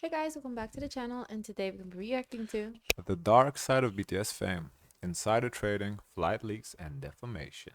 Hey guys, welcome back to the channel, and today we're going to be reacting to The dark side of BTS fame, insider trading, flight leaks, and defamation.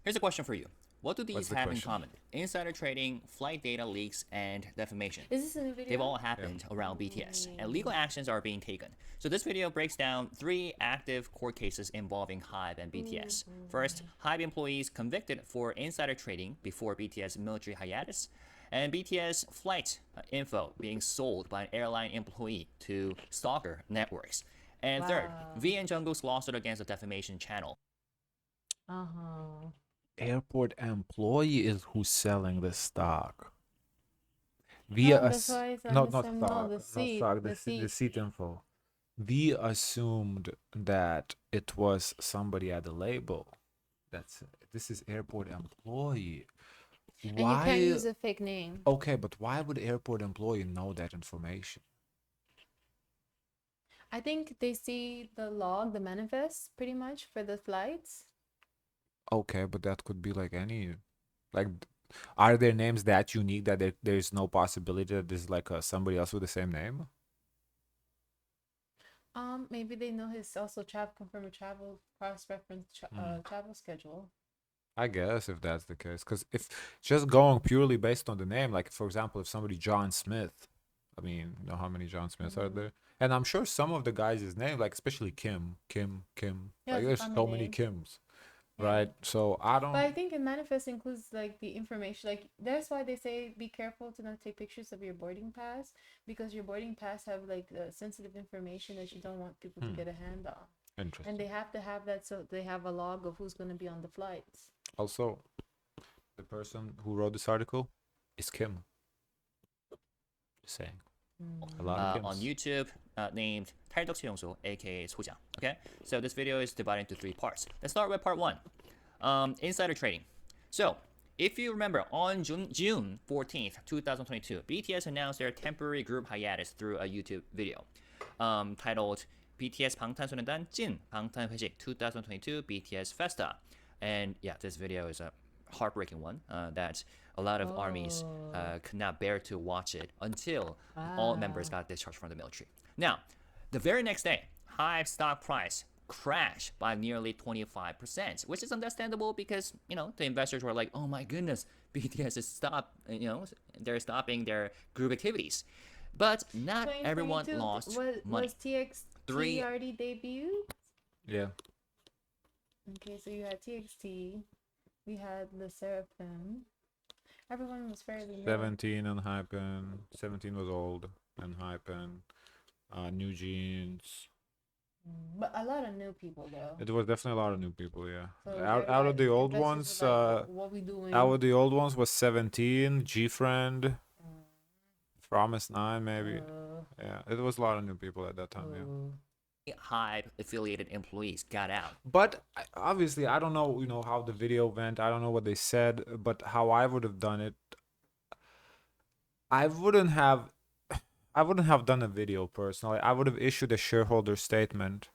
Here's a question for you. What do What's these the have in question? common? Insider trading, flight data leaks, and defamation. Is this a new video? They've all happened around BTS, and legal actions are being taken. So this video breaks down 3 active court cases involving HYBE and BTS. First, HYBE employees convicted for insider trading before BTS military hiatus, and BTS flight info being sold by an airline employee to stalker networks. And third, V and Jungkook's lawsuit against the defamation channel. Airport employee is who's selling the stock. No, that's why it's on not the stock, no, the not seat, stock, the the seat. seat info. We assumed that it was somebody at the label. This is airport employee. And you can't use a fake name. Okay, but why would airport employee know that information? I think they see the log, the manifest, pretty much for the flights. Okay, but that could be like any, like, are there names that unique that there's no possibility that there's like somebody else with the same name? Maybe they know his also confirm a travel cross-reference travel schedule. I guess if that's the case, because if just going purely based on the name, like for example, if somebody John Smith, I mean, you know how many John Smiths are there? And I'm sure some of the guys' name, like especially Kim, Yeah, like there's so many Kims, right? So I don't. But I think in manifest includes like the information. Like that's why they say be careful to not take pictures of your boarding pass, because your boarding pass have like sensitive information that you don't want people to get a hand on. Interesting. And they have to have that so they have a log of who's going to be on the flights. Also, the person who wrote this article is Kim. Just saying. A lot of Kims. On YouTube named 탈덕치용소, aka 소장. Okay, so this video is divided into 3 parts. Let's start with part 1, insider trading. So if you remember, on June 14th, 2022, BTS announced their temporary group hiatus through a YouTube video titled BTS 방탄소년단 찐 방탄회식 2022 BTS Festa. And yeah, this video is a heartbreaking one that a lot of armies could not bear to watch it until all members got discharged from the military. Now, the very next day, HYBE stock price crashed by nearly 25%, which is understandable because, you know, the investors were like, oh my goodness, BTS is they're stopping their group activities. But not everyone lost money. Was TXT already debuted? Yeah. Okay, so you had TXT, we had the Seraphim. Everyone was fairly new. 17 and Hypen. 17 was old and Hypen. New Jeans. But a lot of new people though. It was definitely a lot of new people, yeah. So out of the old ones, what we doing? out of the old ones was 17, G-Friend, Promise 9 maybe. Yeah, it was a lot of new people at that time, yeah. HYBE affiliated employees got out. But obviously, I don't know, how the video went. I don't know what they said, but how I would have done it, I wouldn't have done a video personally. I would have issued a shareholder statement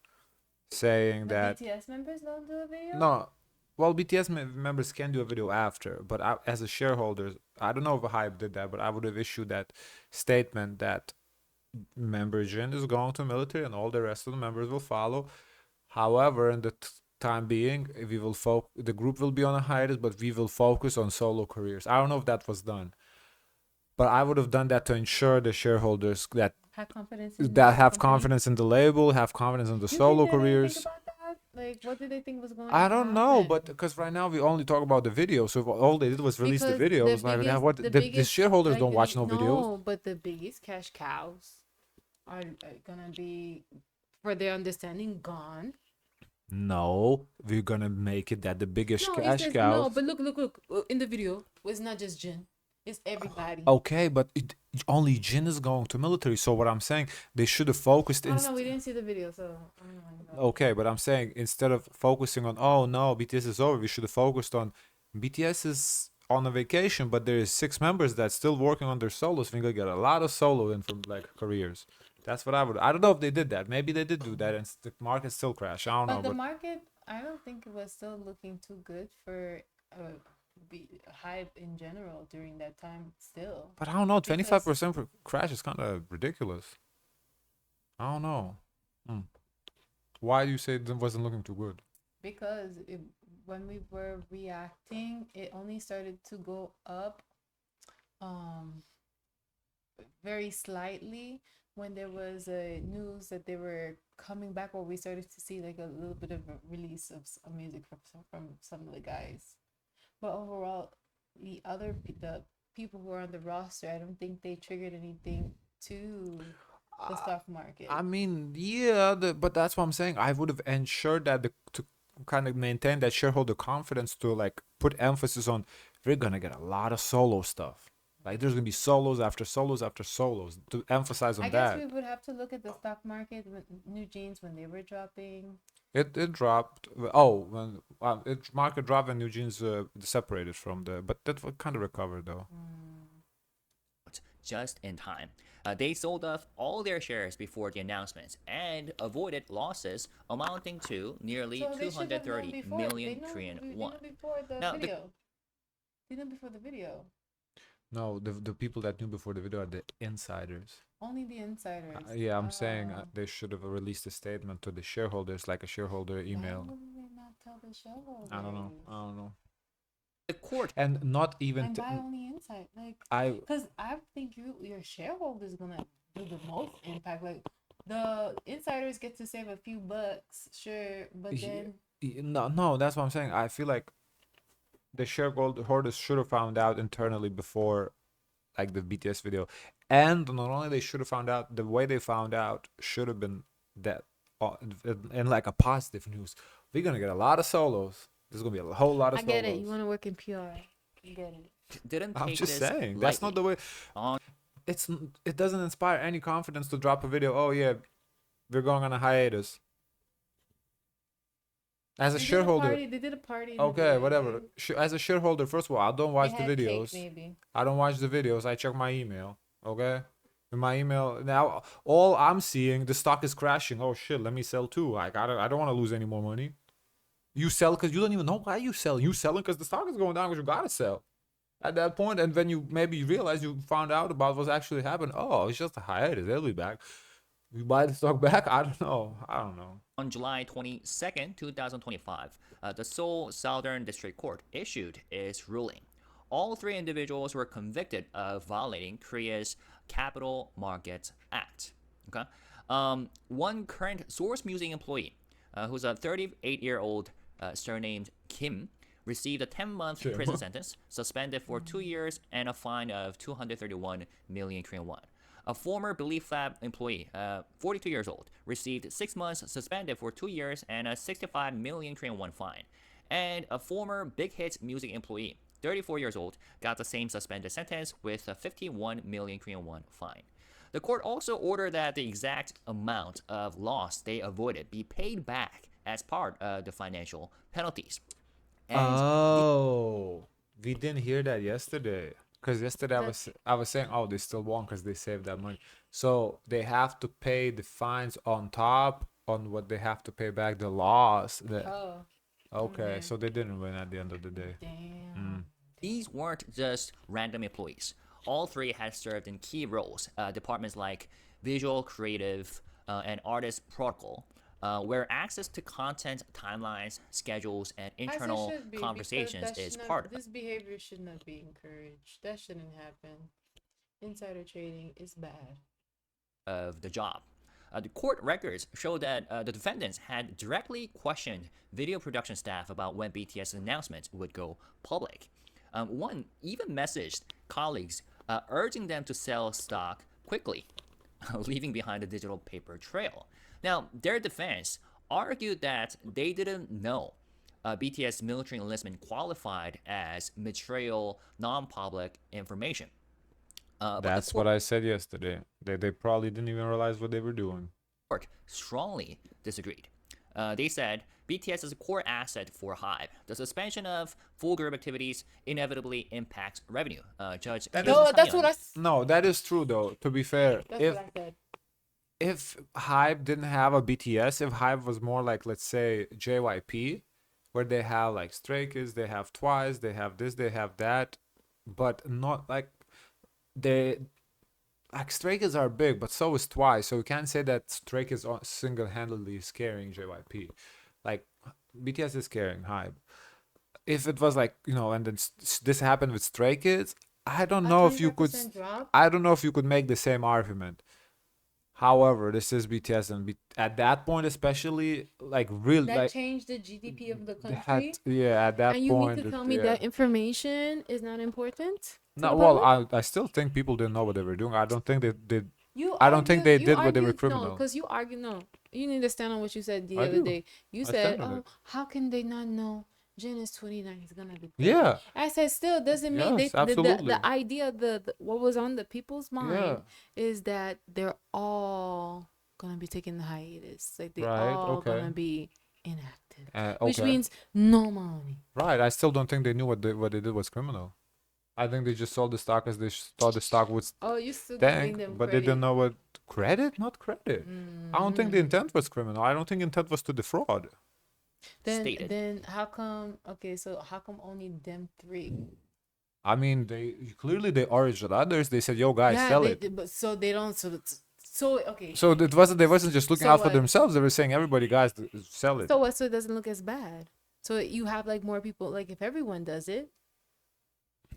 saying that BTS members don't do a video? No, well, BTS members can do a video after, but as a shareholder, I don't know if HYBE did that, but I would have issued that statement that member Jin is going to military and all the rest of the members will follow. However, in the time being, we will the group will be on a hiatus, but we will focus on solo careers. I don't know if that was done, but I would have done that to ensure the shareholders that have confidence in the label, have confidence in the solo careers. Like, what did they think was going on? I don't know, but because right now we only talk about the video, so if all they did was release the videos, the shareholders don't watch no videos. No, but the biggest cash cows are gonna be, for their understanding, gone. No, we're gonna make it that the biggest cash cows. No, but look, in the video, it's not just Jin. It's everybody. Okay, but only Jin is going to military. So what I'm saying, they should have focused. I don't know. We didn't see the video, so I don't know. Okay, but I'm saying instead of focusing on, oh no, BTS is over, we should have focused on BTS is on a vacation, but there is 6 members that's still working on their solos. We're gonna get a lot of solo in from like careers. That's what I would. I don't know if they did that. Maybe they did do that, and the market still crashed. I don't know. But the market, I don't think it was still looking too good for hype in general during that time still. But I don't know. Because 25% crash is kind of ridiculous. I don't know. Why do you say it wasn't looking too good? because when we were reacting, it only started to go up very slightly when there was a news that they were coming back, or we started to see like a little bit of a release of music from some of the guys. But overall, the people who are on the roster, I don't think they triggered anything to the stock market. I mean, yeah, but that's what I'm saying. I would have ensured that to kind of maintain that shareholder confidence, to like put emphasis on, we're gonna get a lot of solo stuff. Like there's gonna be solos after solos after solos, to emphasize on I guess that. we would have to look at the stock market with New Jeans when they were dropping. It dropped. Oh, when it market dropped and New Jeans separated from but that kind of recovered though. Just in time. They sold off all their shares before the announcements and avoided losses amounting to nearly So they should have known 230 before. million They Korean knew won. before the Now, video. They knew before the video. No, the people that knew before the video are the insiders. Only the insiders. Yeah, I'm saying Oh. they should have released a statement to the shareholders, like a shareholder Why email. wouldn't they not tell the shareholders? I don't know. I don't know. The court And not even. And buy only inside, like, I because I think your shareholders gonna do the most impact. Like the insiders get to save a few bucks, sure, but Ye- then no, that's what I'm saying. I feel like the shareholders should have found out internally before, like the BTS video, and not only they should have found out, the way they found out should have been that, in like a positive news. We're gonna get a lot of solos. There's gonna be a whole lot of I solos. get it. You want to work in PR. You get it. didn't I'm take just this saying that's not the way. On It doesn't inspire any confidence to drop a video. Oh yeah, we're going on a hiatus. As a shareholder, They did a party. in the okay, video, whatever. right? As a shareholder, first of all, I don't watch They the had cake, videos. maybe. I don't watch the videos. I check my email. Okay, in my email now, all I'm seeing, the stock is crashing. Oh shit, let me sell too. I don't want to lose any more money. You sell because you don't even know why you sell. You selling because the stock is going down because you gotta sell. At that point, and when you maybe realize you found out about what's actually happened, oh, it's just a hiatus. They'll be back. You buy the stock back? I don't know. On July 22nd, 2025, the Seoul Southern District Court issued its ruling. All three individuals were convicted of violating Korea's Capital Markets Act. Okay, one current Source Music employee, who's a 38-year-old surnamed Kim, received a 10-month prison sentence, suspended for 2 years, and a fine of 231 million Korean won. A former Belief Lab employee, 42 years old, received 6 months, suspended for 2 years, and a 65 million Korean won fine. And a former Big Hit Music employee, 34 years old, got the same suspended sentence with a 51 million Korean won fine. The court also ordered that the exact amount of loss they avoided be paid back as part of the financial penalties. Oh, we didn't hear that yesterday. Because yesterday I was saying, oh, they still won because they saved that money. So they have to pay the fines on top on what they have to pay back the loss. Okay, so they didn't win at the end of the day. Damn. These weren't just random employees. All three had served in key roles, departments like visual, creative, and artist protocol, where access to content, timelines, schedules, and internal conversations is part of it. This behavior should not be encouraged. That shouldn't happen. Insider trading is bad. Of the job. The court records show that the defendants had directly questioned video production staff about when BTS announcements would go public. One even messaged colleagues urging them to sell stock quickly, leaving behind a digital paper trail. Now, their defense argued that they didn't know BTS military enlistment qualified as material non-public information. That's what I said yesterday. They probably didn't even realize what they were doing. Court strongly disagreed. They said BTS is a core asset for HYBE. The suspension of full group activities inevitably impacts revenue. Judge. No, that's what I. No, that is true though. To be fair, That's what I said. if HYBE didn't have a BTS, if HYBE was more like, let's say, JYP, where they have like Stray Kids, they have Twice, they have this, they have that, but not like they like Stray Kids are big, but so is Twice. So you can't say that Stray Kids single-handedly is carrying JYP. Like BTS is carrying Hype. If it was like and then this happened with Stray Kids, I don't A know if you could. 25% drop. I don't know if you could make the same argument. However, this is BTS, and at that point, especially, like really, That like changed the GDP of the they country. yeah, at that And you mean point, to tell me that information is not important to no, the well, public? I still think people didn't know what they were doing. I don't think they did. You I don't think argue, they you did what they were argue, no, criminal. because you argue, no. You need to stand on what you said the I other do. day. You I said, stand on oh, it. how can they not know Jin is 29? He's gonna be 30. Yeah. I said, still doesn't mean Yes, they, absolutely. the idea, the what was on the people's mind Yeah. is that they're all gonna be taking the hiatus. Like they're Right, all okay. gonna be inactive. Which Okay. means no money. Right. I still don't think they knew what they did was criminal. I think they just sold the stock as they thought the stock would Oh, you still giving tank, them but they credit. didn't know what credit, not credit. I don't think the intent was criminal. I don't think intent was to defraud. Stated. Then how come? Okay, so how come only them three? I mean, they clearly they urged others. They said, "Yo, guys, sell they, it." but so they don't. So okay. So it wasn't. They wasn't just looking So out for what? themselves. They were saying, "Everybody, guys, sell it." So what? So it doesn't look as bad. So you have like more people. Like if everyone does it,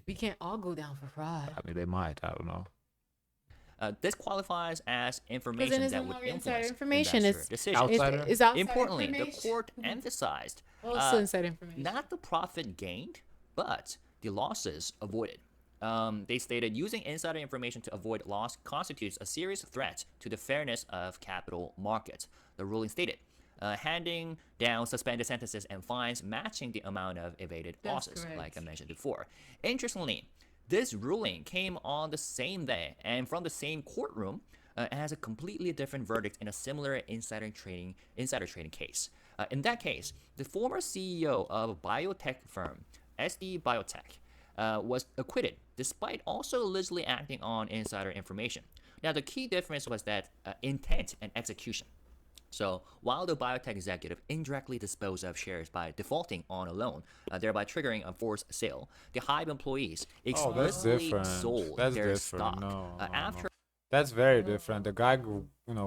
we can't all go down for fraud. I mean, they might. I don't know. This qualifies as Because information then it's that no would longer insider influence information. investor It's decisions. Outsider? It's outside Importantly, the information. court emphasized Also inside information. not the profit gained, but the losses avoided. They stated using insider information to avoid loss constitutes a serious threat to the fairness of capital markets. The ruling stated, handing down suspended sentences and fines matching the amount of evaded That's losses, correct. like I mentioned before. Interestingly, this ruling came on the same day and from the same courtroom. It has a completely different verdict in a similar insider trading case. In that case, the former CEO of a biotech firm, SD Biotech, was acquitted despite also allegedly acting on insider information. Now, the key difference was that intent and execution. So, while the biotech executive indirectly disposed of shares by defaulting on a loan, thereby triggering a forced sale, the Hive employees Oh, that's explicitly different. sold That's their different. stock No, no, after. no. That's very different. The guy,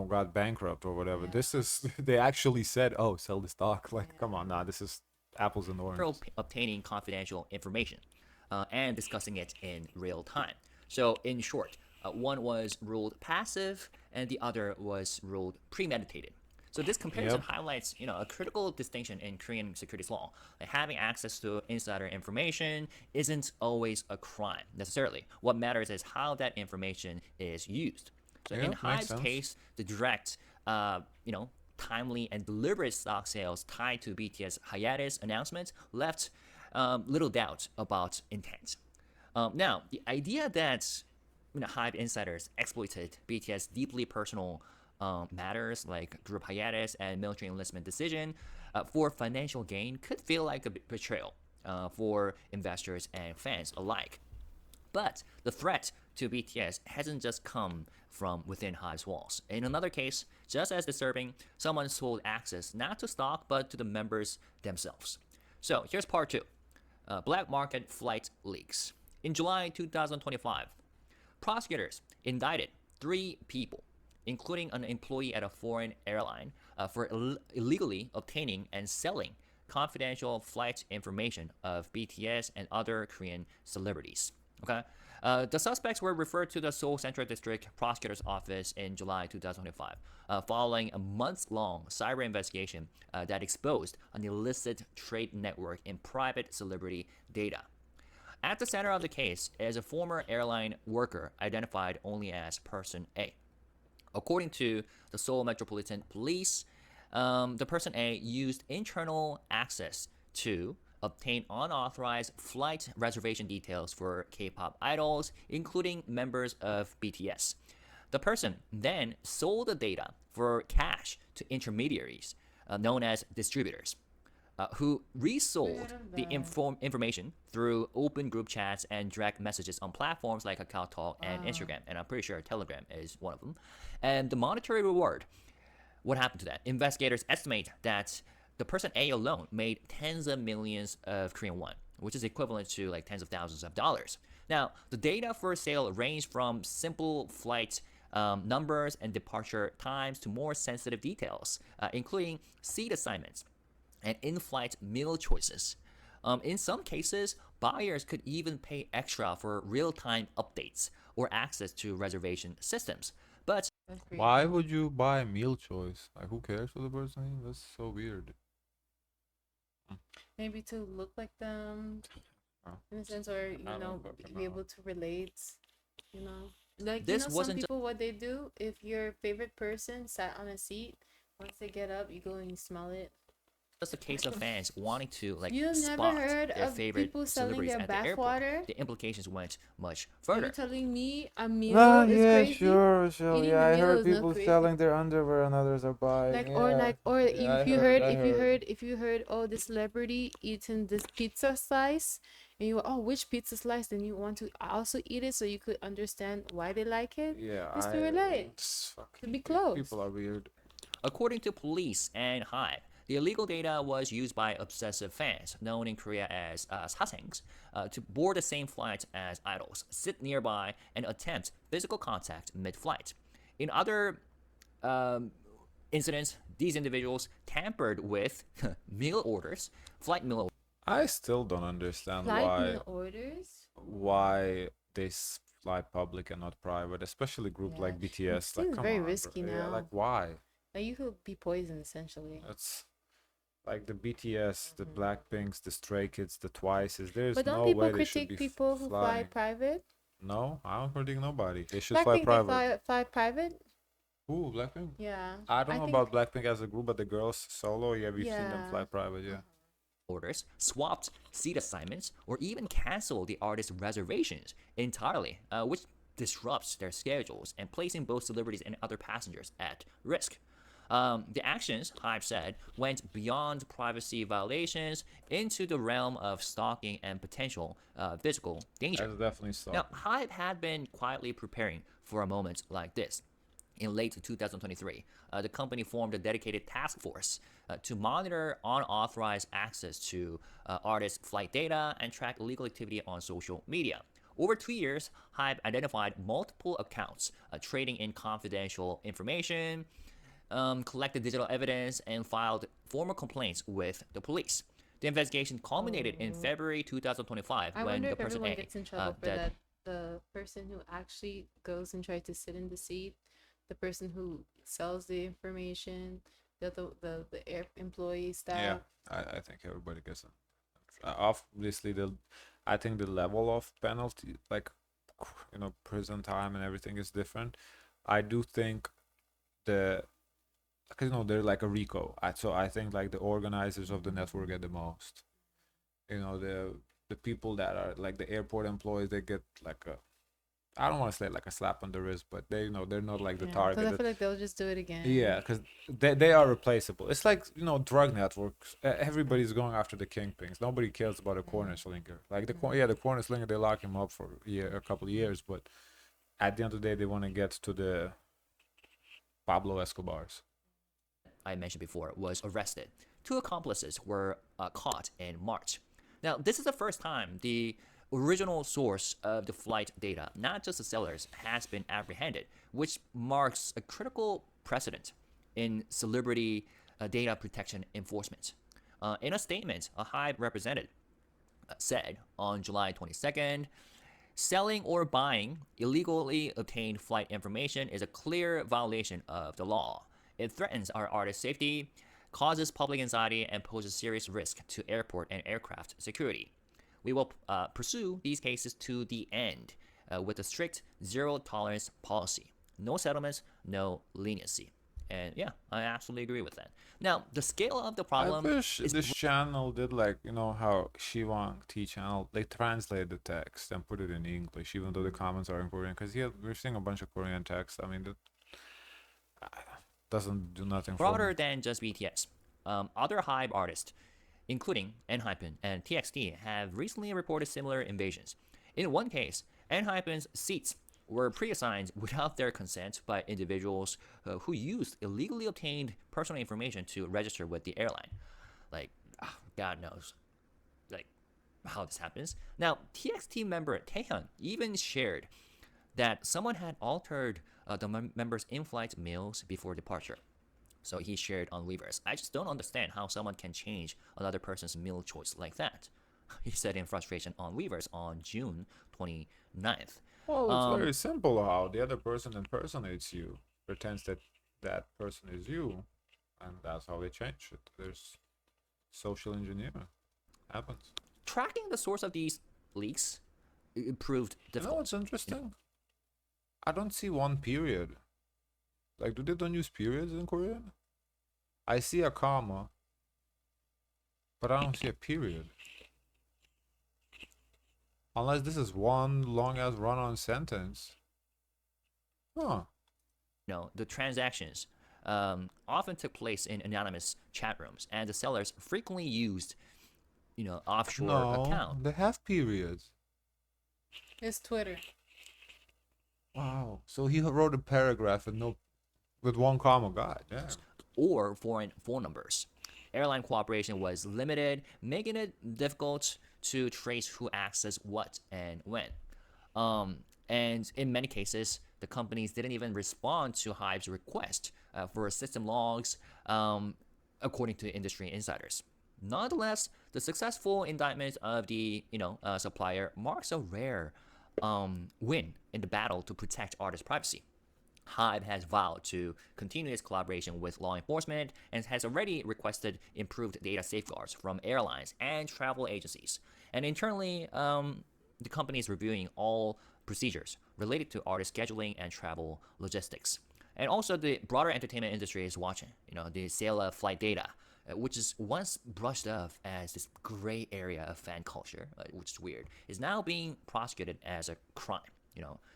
got bankrupt or whatever. This is they actually said, "Oh, sell the stock." Like, come on, nah. This is apples and oranges. Obtaining confidential information and discussing it in real time. So, in short, one was ruled passive and the other was ruled premeditated. So this comparison Yep. highlights, a critical distinction in Korean securities law. Like having access to insider information isn't always a crime necessarily. What matters is how that information is used. So Yeah, in makes Hive's sense. case, the direct, timely and deliberate stock sales tied to BTS hiatus announcement left little doubt about intent. Now, the idea that Hive insiders exploited BTS deeply personal matters like group hiatus and military enlistment decision for financial gain could feel like a betrayal for investors and fans alike. But the threat to BTS hasn't just come from within Hive's walls. In another case, just as disturbing, someone sold access not to stock but to the members themselves. So here's part two. Black market flight leaks. In July 2025, prosecutors indicted 3 people, including an employee at a foreign airline, for illegally obtaining and selling confidential flight information of BTS and other Korean celebrities. Okay. The suspects were referred to the Seoul Central District Prosecutor's Office in July 2025, following a months-long cyber investigation that exposed an illicit trade network in private celebrity data. At the center of the case is a former airline worker identified only as Person A. According to the Seoul Metropolitan Police, the Person A used internal access to obtain unauthorized flight reservation details for K-pop idols, including members of BTS. The person then sold the data for cash to intermediaries, known as distributors, who resold the information through open group chats and direct messages on platforms like KakaoTalk and Instagram, and I'm pretty sure Telegram is one of them. And the monetary reward, what happened to that? Investigators estimate that the person A alone made tens of millions of Korean won, which is equivalent to like tens of thousands of dollars. Now, the data for sale range from simple flight numbers and departure times to more sensitive details, including seat assignments and in-flight meal choices. In some cases, buyers could even pay extra for real-time updates or access to reservation systems. But That's pretty Why cool. would you buy meal choice? Like, who cares what the person eats? That's so weird. Maybe to look like them Oh, in a sense, or I don't fucking be know. able to relate. You know, like this some wasn't people, what they do, if your favorite person sat on a seat, once they get up, you go and you smell it. just a case of fans wanting to like You've never spot heard their of favorite people selling celebrities their at the airport. bathwater? The implications went much Are you further. telling me a meal Ah, is yeah, crazy? sure, sure. Eating Yeah, the I meal heard is not people crazy. selling their underwear and others are buying. Like, Yeah, or yeah, if I you heard, heard, I heard. if you heard, oh, this celebrity eating this pizza slice, and you, oh, which pizza slice? Then you want to also eat it so you could understand why they like it. Yeah, Just to relate, It's to fucking be close. people are weird. According to police and Hype, the illegal data was used by obsessive fans, known in Korea as sasaengs, to board the same flight as idols, sit nearby, and attempt physical contact mid-flight. In other incidents, these individuals tampered with meal orders, flight meal I still don't understand Flight meal orders. why they fly public and not private, especially a group Yeah, like it BTS. Like, seems come very on, bro. risky Yeah, like now. why? Like you could be poisoned essentially. It's like the BTS, the Blackpinks, the Stray Kids, the Twices. There's But don't no people way they should critique be people who fly flying. private? No, I don't predict nobody. They should fly Blackpink, they private. fly private. Who, Blackpink? Yeah, I don't I know think. about Blackpink as a group, but the girls solo, yeah, we've seen them Yeah. fly private, yeah. orders, swapped seat assignments, or even canceled the artist's reservations entirely, which disrupts their schedules and placing both celebrities and other passengers at risk. The actions, Hype said, went beyond privacy violations into the realm of stalking and potential physical danger. That's definitely so. Now, Hype had been quietly preparing for a moment like this. In late 2023, the company formed a dedicated task force to monitor unauthorized access to artists' flight data and track illegal activity on social media. Over 2 years, Hype identified multiple accounts trading in confidential information, collected digital evidence, and filed formal complaints with the police. The investigation culminated in February 2025 I when wonder the if person everyone A gets in trouble for that. The person who actually goes and tries to sit in the seat, the person who sells the information, the air employee staff. Yeah, I think everybody gets it. Obviously, I think the level of penalty, like, prison time and everything is different. I do think because they're like a RICO. So I think like the organizers of the network get the most. The people that are like the airport employees, they get like I don't want to say like a slap on the wrist, but they're not like the Yeah, target. because I feel like they'll just do it again. Yeah, because they are replaceable. It's like drug networks. Everybody's going after the kingpins. Nobody cares about a corner slinger. Like the corner slinger, they lock him up for a couple of years, but at the end of the day, they want to get to the Pablo Escobars. I mentioned before, was arrested. Two accomplices were caught in March. Now, this is the first time the original source of the flight data, not just the sellers, has been apprehended, which marks a critical precedent in celebrity data protection enforcement. In a statement, a Hive representative said on July 22nd, selling or buying illegally obtained flight information is a clear violation of the law. It threatens our artists' safety, causes public anxiety, and poses serious risk to airport and aircraft security. We will pursue these cases to the end with a strict zero tolerance policy. No settlements, no leniency. And yeah, I absolutely agree with that. Now, the scale of the problem I wish is this channel did like how Shiwang T channel, they translate the text and put it in English, even though the comments are in Korean. Because we're seeing a bunch of Korean text. I mean, that doesn't do nothing for broader me. than just BTS. Other Hive artists, including ENHYPEN and TXT, have recently reported similar invasions. In one case, ENHYPEN's seats were pre-assigned without their consent by individuals who used illegally obtained personal information to register with the airline. Like, God knows, like, how this happens. Now, TXT member Taehyun even shared that someone had altered the member's in-flight meals before departure. So he shared on Weverse. I just don't understand how someone can change another person's meal choice like that. He said in frustration on Weverse on June 29th. Well, it's very simple how the other person impersonates you, pretends that that person is you, and that's how they change it. There's social engineering. Happens. Tracking the source of these leaks it proved You know difficult. what's interesting? I don't see one period. Like, do they don't use periods in Korean? I see a comma, but I don't see a period. Unless this is one long ass run on sentence. Huh. The transactions often took place in anonymous chat rooms, and the sellers frequently used, offshore No, account. they have periods. It's Twitter. Wow. So he wrote a paragraph with one comma. God damn. Or foreign phone numbers. Airline cooperation was limited, making it difficult to trace who accessed what and when. And in many cases, the companies didn't even respond to Hive's request for system logs, according to industry insiders. Nonetheless, the successful indictment of the supplier marks a rare win in the battle to protect artist privacy. Hive has vowed to continue its collaboration with law enforcement and has already requested improved data safeguards from airlines and travel agencies. And internally, the company is reviewing all procedures related to artist scheduling and travel logistics. And also, the broader entertainment industry is watching. The sale of flight data, which is once brushed off as this gray area of fan culture, which is weird, is now being prosecuted as a crime.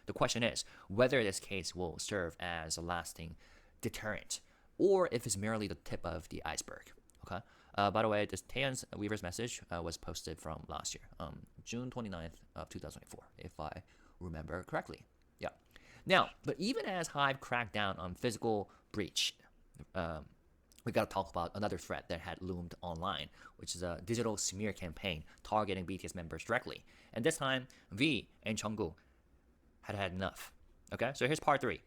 The question is whether this case will serve as a lasting deterrent or if it's merely the tip of the iceberg. Okay. By the way, this Taeyeon's Weaver's message was posted from last year, June 29th of 2024, if I remember correctly. Yeah. Now, but even as Hive cracked down on physical breach, we got to talk about another threat that had loomed online, which is a digital smear campaign targeting BTS members directly. And this time, V and Jungkook had enough. Okay, so here's part 3.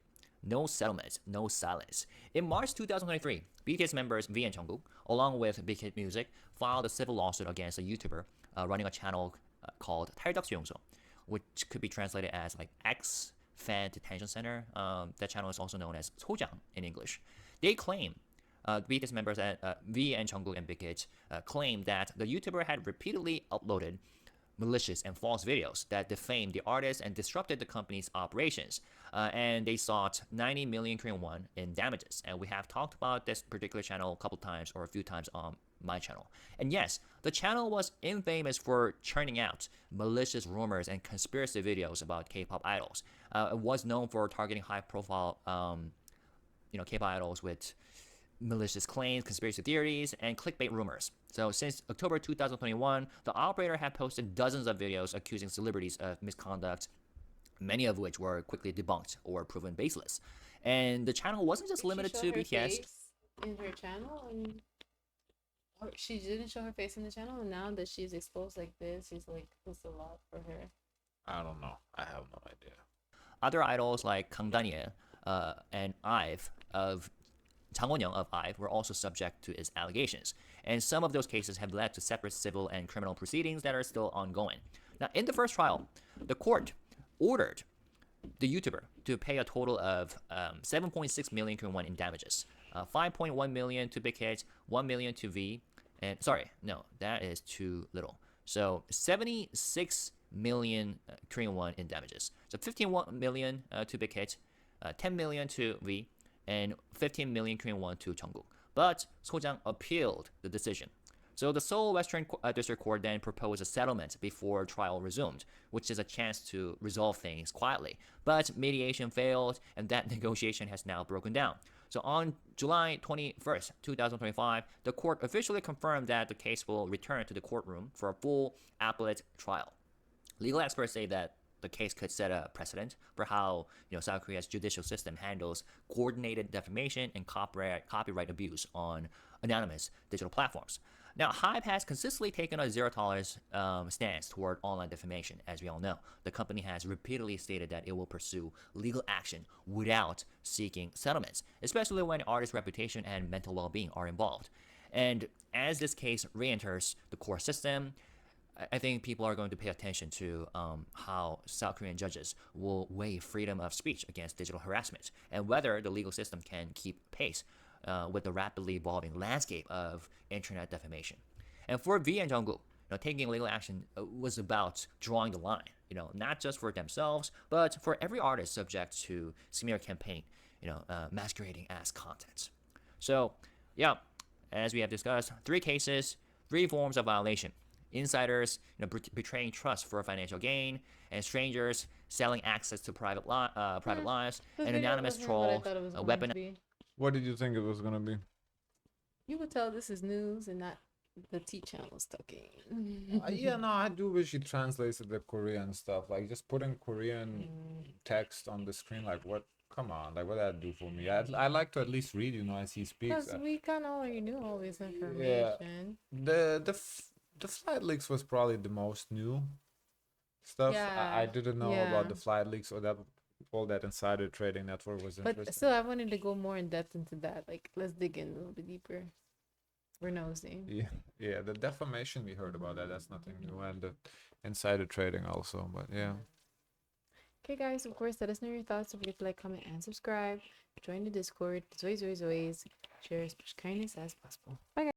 No settlements, no silence. In March 2023, BTS members V and Jungkook, along with Big Hit Music, filed a civil lawsuit against a YouTuber running a channel called 탈덕수용소, which could be translated as like X Fan Detention Center. That channel is also known as 소장 in English. They claim BTS members at V and Jungkook and Big Hit claim that the YouTuber had repeatedly uploaded malicious and false videos that defamed the artist and disrupted the company's operations. And they sought 90 million Korean won in damages. And we have talked about this particular channel a couple times or a few times on my channel. And yes, the channel was infamous for churning out malicious rumors and conspiracy videos about K-pop idols. It was known for targeting high-profile, K-pop idols with malicious claims, conspiracy theories, and clickbait rumors. So since October 2021, the operator had posted dozens of videos accusing celebrities of misconduct, many of which were quickly debunked or proven baseless. And the channel wasn't just limited to BTS. In her channel, and she didn't show her face in the channel, and now that she's exposed like this, she's like, it's a lot for her. I don't know. I have no idea. Other idols like Kang Daniel and IVE of Chang Won-young of IVE were also subject to its allegations, and some of those cases have led to separate civil and criminal proceedings that are still ongoing. Now, in the first trial, the court ordered the YouTuber to pay a total of 7.6 million Korean won in damages, 5.1 million to Big Hit, 1 million to V, and sorry, no, that is too little. So 76 million Korean won in damages. So 15 million to Big Hit, 10 million to V, and 15 million Korean won to Jungkook. But Sojang appealed the decision. So the Seoul Western District Court then proposed a settlement before trial resumed, which is a chance to resolve things quietly. But mediation failed, and that negotiation has now broken down. So on July 21st, 2025, the court officially confirmed that the case will return to the courtroom for a full appellate trial. Legal experts say that the case could set a precedent for how South Korea's judicial system handles coordinated defamation and copyright abuse on anonymous digital platforms. Now, Hive has consistently taken a zero tolerance stance toward online defamation, as we all know. The company has repeatedly stated that it will pursue legal action without seeking settlements, especially when artists' reputation and mental well being are involved. And as this case re enters the court system, I think people are going to pay attention to how South Korean judges will weigh freedom of speech against digital harassment and whether the legal system can keep pace with the rapidly evolving landscape of internet defamation. And for V and Jungkook, taking legal action was about drawing the line, not just for themselves, but for every artist subject to smear campaign, masquerading as content. So, yeah, as we have discussed, 3 cases, 3 forms of violation. Insiders, betraying trust for financial gain, and strangers selling access to private lives, This and video anonymous wasn't what I trolls, thought it was a going weapon. to be. What did you think it was gonna be? You would tell this is news and not the T channel's talking. Yeah, no, I do wish he translates the Korean stuff. Like just putting Korean text on the screen. Like what? Come on, like what that do for me? I like to at least read, as he speaks. Because we kind of already knew all this Yeah, information. the flight leaks was probably the most new stuff. I Yeah, didn't know yeah. about the flight leaks or that all that insider trading network was But interesting. still, I wanted to go more in depth into that. Like, let's dig in a little bit deeper. We're nosy. Yeah, yeah, the defamation we heard about that. That's nothing new, and the insider trading also. But yeah. Okay, guys, of course, let us know your thoughts. Don't forget to like, comment, and subscribe. Join the Discord. As always, share as much kindness as possible. Bye, guys.